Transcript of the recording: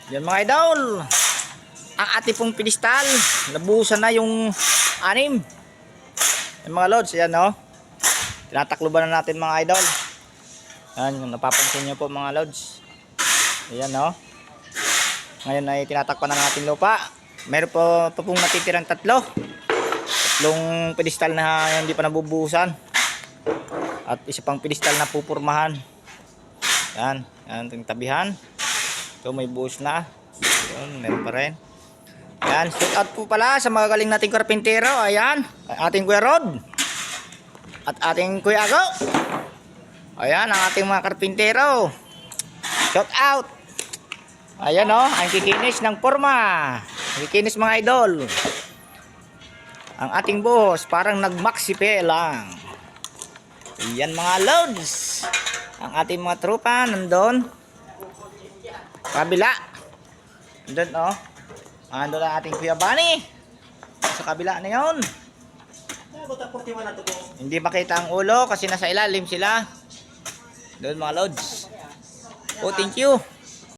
Yan mga idol. Ang ating pong pedestal. Nabuhusan na yung 6. Yan mga lods. Yan o. Tinatakluban na natin mga idol. Yan. Yung napapansin nyo po mga lods. Yan o. Ngayon ay tinatakpan na natin lupa. Meron po pong natitirang 3. 3 pedestal na hindi pa nabubuhusan. At isa pang pedestal na pupurmahan. Yan. Yan yung tabihan. So may buhos na. Yun, meron pa rin. Ayan, shout out po pala sa mga galing nating karpintero. Ayan, ating Kuya Rod at ating Kuya Ago. Ayan, ang ating mga karpintero. Shout out. Ayan o, ang kikinis ng forma. Kikinis mga idol. Ang ating buhos parang nagmaksipe lang. Ayan mga loads. Ang ating mga tropa nandun kabila. Nandun o. Nandun ang ating Kuya Bunny. Sa kabila na yun. Hindi makita ang ulo kasi nasa ilalim sila. Doon mga loads. Oh, thank you.